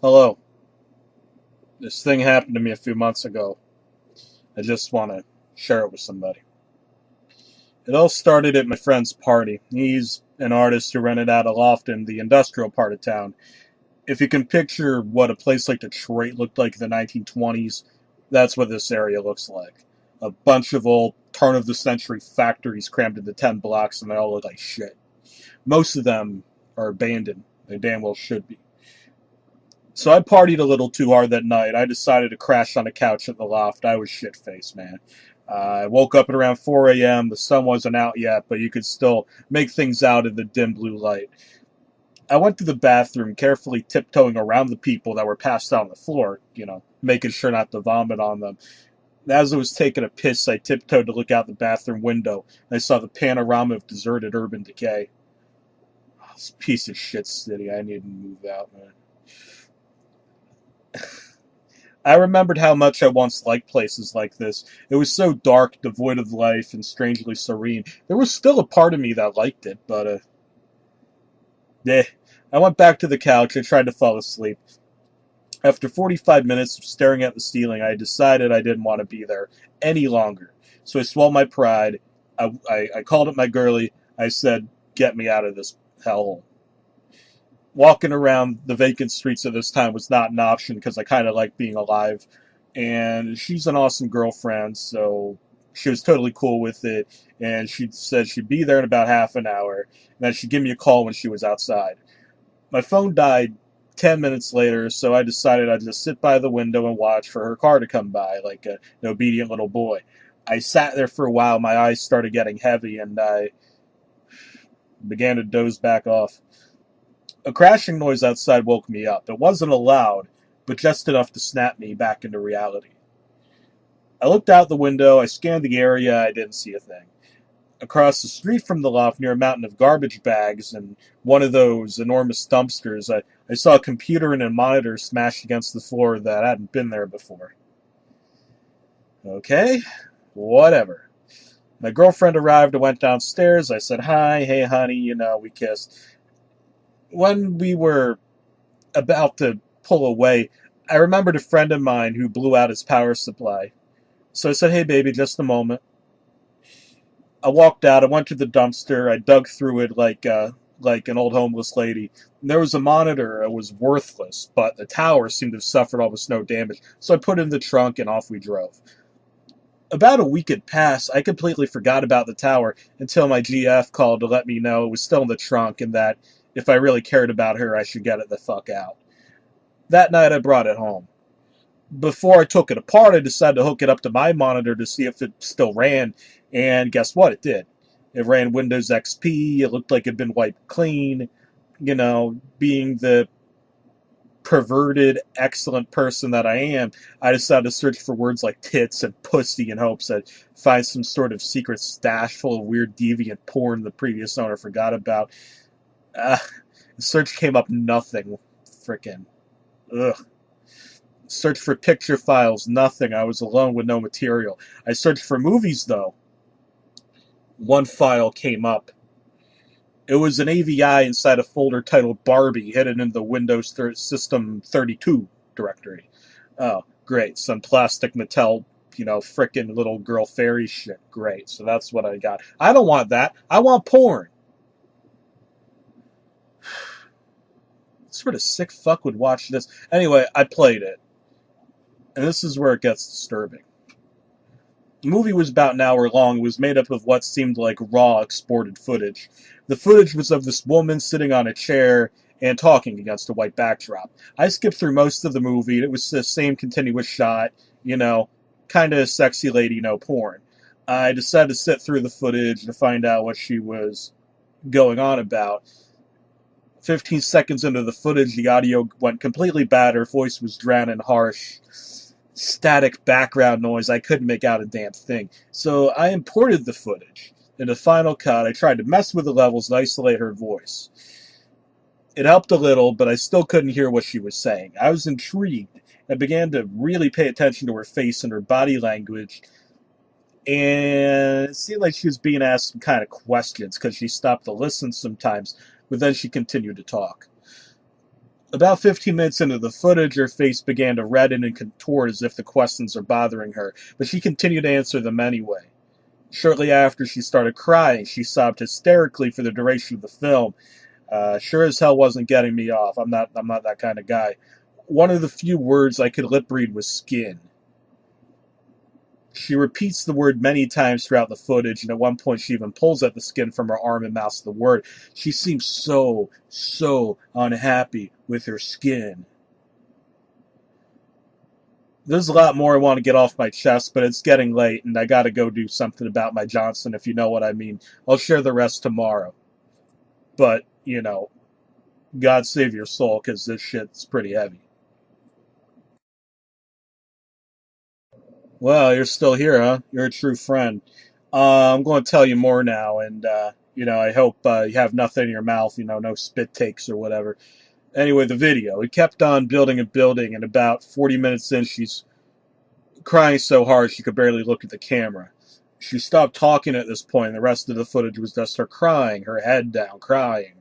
Hello. This thing happened to me a few months ago. I just want to share it with somebody. It all started at my friend's party. He's an artist who rented out a loft in the industrial part of town. If you can picture what a place like Detroit looked like in the 1920s, that's what this area looks like. A bunch of old turn of the century factories crammed into 10 blocks, and they all look like shit. Most of them are abandoned. They damn well should be. So I partied a little too hard that night. I decided to crash on the couch at the loft. I was shit faced, man. I woke up at around 4 a.m. The sun wasn't out yet, but you could still make things out in the dim blue light. I went to the bathroom, carefully tiptoeing around the people that were passed out on the floor, making sure not to vomit on them. As I was taking a piss, I tiptoed to look out the bathroom window, and I saw the panorama of deserted urban decay. Oh, this piece of shit city. I need to move out, man. I remembered how much I once liked places like this. It was so dark, devoid of life, and strangely serene. There was still a part of me that liked it, but, eh. I went back to the couch. I tried to fall asleep. After 45 minutes of staring at the ceiling, I decided I didn't want to be there any longer. So I swallowed my pride. I called up my girlie. I said, "Get me out of this hellhole." Walking around the vacant streets at this time was not an option because I kind of like being alive. And she's an awesome girlfriend, so she was totally cool with it. And she said she'd be there in about half an hour, and that she'd give me a call when she was outside. My phone died 10 minutes later, so I decided I'd just sit by the window and watch for her car to come by, like an obedient little boy. I sat there for a while, my eyes started getting heavy, and I began to doze back off. A crashing noise outside woke me up. It wasn't loud, but just enough to snap me back into reality. I looked out the window, I scanned the area, I didn't see a thing. Across the street from the loft, near a mountain of garbage bags and one of those enormous dumpsters, I saw a computer and a monitor smashed against the floor that hadn't been there before. Okay, whatever. My girlfriend arrived and went downstairs. I said, "Hi, hey, honey," we kissed. When we were about to pull away, I remembered a friend of mine who blew out his power supply. So I said, "Hey, baby, just a moment." I walked out. I went to the dumpster. I dug through it like an old homeless lady. And there was a monitor. It was worthless, but the tower seemed to have suffered almost no damage. So I put it in the trunk, and off we drove. About a week had passed. I completely forgot about the tower until my GF called to let me know it was still in the trunk and that if I really cared about her, I should get it the fuck out. That night, I brought it home. Before I took it apart, I decided to hook it up to my monitor to see if it still ran, and guess what? It did. It ran Windows XP. It looked like it had been wiped clean. Being the perverted, excellent person that I am, I decided to search for words like tits and pussy in hopes I'd find some sort of secret stash full of weird, deviant porn the previous owner forgot about. Uh, the search came up nothing. Frickin' ugh. Searched for picture files, nothing. I was alone with no material. I searched for movies, though. One file came up. It was an AVI inside a folder titled Barbie, hidden in the Windows System 32 directory. Oh, great. Some plastic Mattel, frickin' little girl fairy shit. Great. So that's what I got. I don't want that. I want porn. What sort of sick fuck would watch this? Anyway, I played it. And this is where it gets disturbing. The movie was about an hour long. It was made up of what seemed like raw exported footage. The footage was of this woman sitting on a chair and talking against a white backdrop. I skipped through most of the movie. It was the same continuous shot, kind of sexy lady, no porn. I decided to sit through the footage to find out what she was going on about. 15 seconds into the footage, the audio went completely bad. Her voice was drowned and harsh. Static background noise. I couldn't make out a damn thing. So I imported the footage. In the Final Cut, I tried to mess with the levels and isolate her voice. It helped a little, but I still couldn't hear what she was saying. I was intrigued. I began to really pay attention to her face and her body language, and it seemed like she was being asked some kind of questions because she stopped to listen sometimes, but then she continued to talk. About 15 minutes into the footage, her face began to redden and contort as if the questions are bothering her, but she continued to answer them anyway. Shortly after, she started crying. She sobbed hysterically for the duration of the film. Sure as hell wasn't getting me off. I'm not that kind of guy. One of the few words I could lip read was skin. She repeats the word many times throughout the footage, and at one point she even pulls at the skin from her arm and mouths the word. She seems so unhappy with her skin. There's a lot more I want to get off my chest, but it's getting late, and I gotta go do something about my Johnson, if you know what I mean. I'll share the rest tomorrow. But, God save your soul, because this shit's pretty heavy. Well, you're still here, huh? You're a true friend. I'm going to tell you more now, and, I hope you have nothing in your mouth, no spit takes or whatever. Anyway, the video. It kept on building and building, and about 40 minutes in, she's crying so hard she could barely look at the camera. She stopped talking at this point, and the rest of the footage was just her crying, her head down, crying.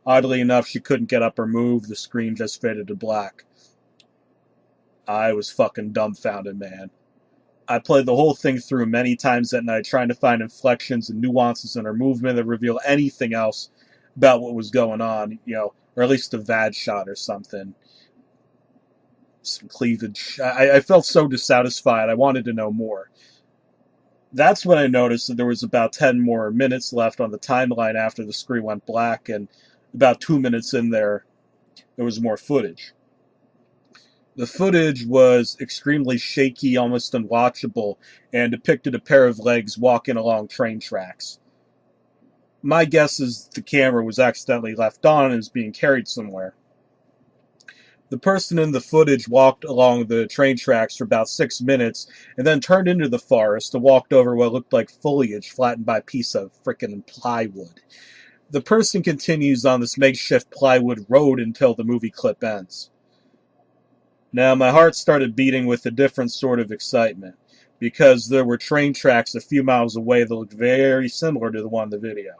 Oddly enough, she couldn't get up or move. The screen just faded to black. I was fucking dumbfounded, man. I played the whole thing through many times that night, trying to find inflections and nuances in her movement that reveal anything else about what was going on, or at least a VAD shot or something. Some cleavage. I felt so dissatisfied. I wanted to know more. That's when I noticed that there was about 10 more minutes left on the timeline after the screen went black, and about 2 minutes in there was more footage. The footage was extremely shaky, almost unwatchable, and depicted a pair of legs walking along train tracks. My guess is the camera was accidentally left on and is being carried somewhere. The person in the footage walked along the train tracks for about 6 minutes and then turned into the forest and walked over what looked like foliage flattened by a piece of frickin' plywood. The person continues on this makeshift plywood road until the movie clip ends. Now, my heart started beating with a different sort of excitement, because there were train tracks a few miles away that looked very similar to the one in the video.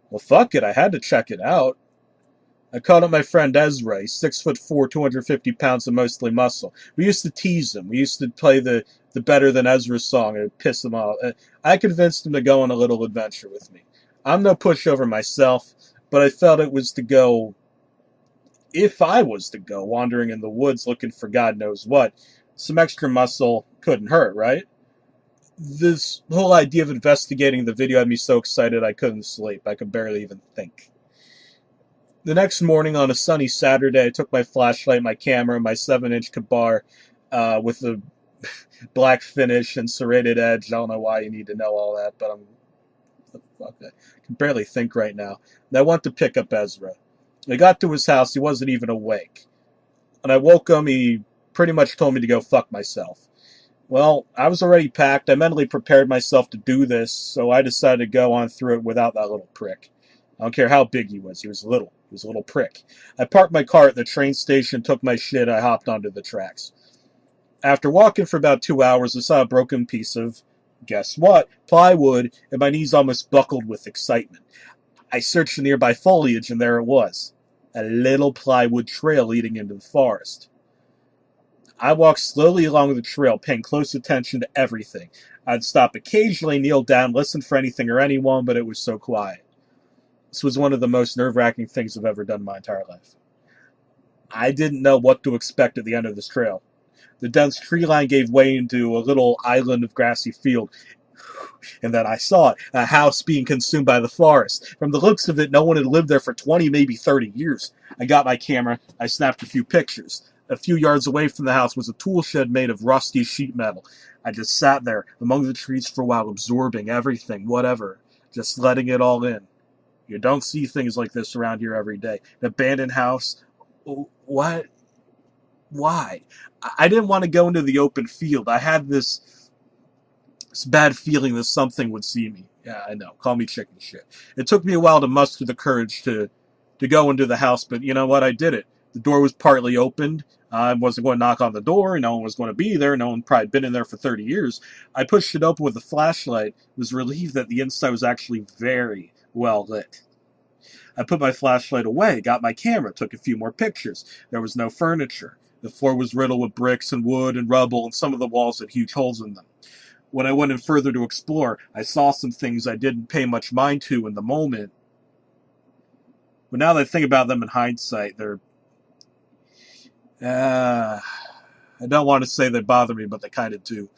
Well, fuck it, I had to check it out. I called up my friend Ezra. He's 6'4", 250 pounds of mostly muscle. We used to tease him. We used to play the Better Than Ezra song and piss him off. I convinced him to go on a little adventure with me. I'm no pushover myself, but I felt it was to go, if I was to go, wandering in the woods looking for God knows what. Some extra muscle couldn't hurt, right? This whole idea of investigating the video had me so excited I couldn't sleep. I could barely even think. The next morning, on a sunny Saturday, I took my flashlight, my camera, my 7-inch Kabar with a black finish and serrated edge. I don't know why you need to know all that, but I can barely think right now. And I went to pick up Ezra. I got to his house. He wasn't even awake. When I woke him, he pretty much told me to go fuck myself. Well, I was already packed. I mentally prepared myself to do this, so I decided to go on through it without that little prick. I don't care how big he was. He was little. He was a little prick. I parked my car at the train station, took my shit, I hopped onto the tracks. After walking for about 2 hours, I saw a broken piece of, guess what, plywood, and my knees almost buckled with excitement. I searched the nearby foliage, and there it was. A little plywood trail leading into the forest. I walked slowly along the trail, paying close attention to everything. I'd stop occasionally, kneel down, listen for anything or anyone, but it was so quiet. This was one of the most nerve-wracking things I've ever done in my entire life. I didn't know what to expect at the end of this trail. The dense tree line gave way into a little island of grassy field, and then I saw it, a house being consumed by the forest. From the looks of it, no one had lived there for 20, maybe 30 years. I got my camera, I snapped a few pictures. A few yards away from the house was a tool shed made of rusty sheet metal. I just sat there, among the trees for a while, absorbing everything, whatever, just letting it all in. You don't see things like this around here every day. An abandoned house. What? Why? I didn't want to go into the open field. I had this bad feeling that something would see me. Yeah, I know. Call me chicken shit. It took me a while to muster the courage to go into the house, but you know what? I did it. The door was partly opened. I wasn't going to knock on the door. No one was going to be there. No one probably been in there for 30 years. I pushed it open with a flashlight. Was relieved that the inside was actually very well lit. I put my flashlight away, got my camera, took a few more pictures. There was no furniture. The floor was riddled with bricks and wood and rubble, and some of the walls had huge holes in them. When I went in further to explore, I saw some things I didn't pay much mind to in the moment. But now that I think about them in hindsight, they're... I don't want to say they bother me, but they kind of do.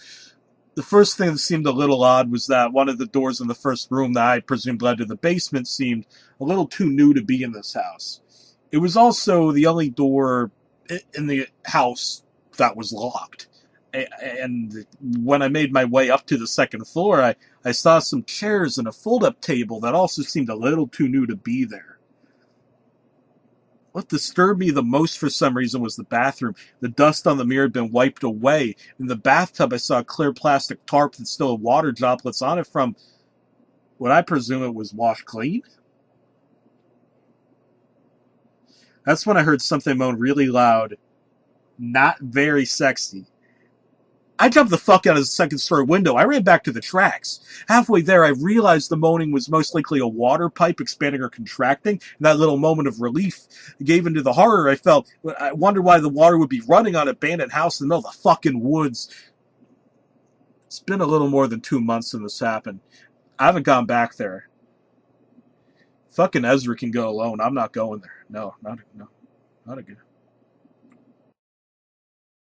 The first thing that seemed a little odd was that one of the doors in the first room that I presumed led to the basement seemed a little too new to be in this house. It was also the only door in the house that was locked. And when I made my way up to the second floor, I saw some chairs and a fold-up table that also seemed a little too new to be there. What disturbed me the most for some reason was the bathroom. The dust on the mirror had been wiped away. In the bathtub, I saw a clear plastic tarp that still had water droplets on it from what I presume it was washed clean. That's when I heard something moan really loud, not very sexy. I jumped the fuck out of the second story window. I ran back to the tracks. Halfway there, I realized the moaning was most likely a water pipe expanding or contracting, and that little moment of relief gave into the horror I felt. I wondered why the water would be running on an abandoned house in the middle of the fucking woods. It's been a little more than 2 months since this happened. I haven't gone back there. Fucking Ezra can go alone. I'm not going there. No, not again.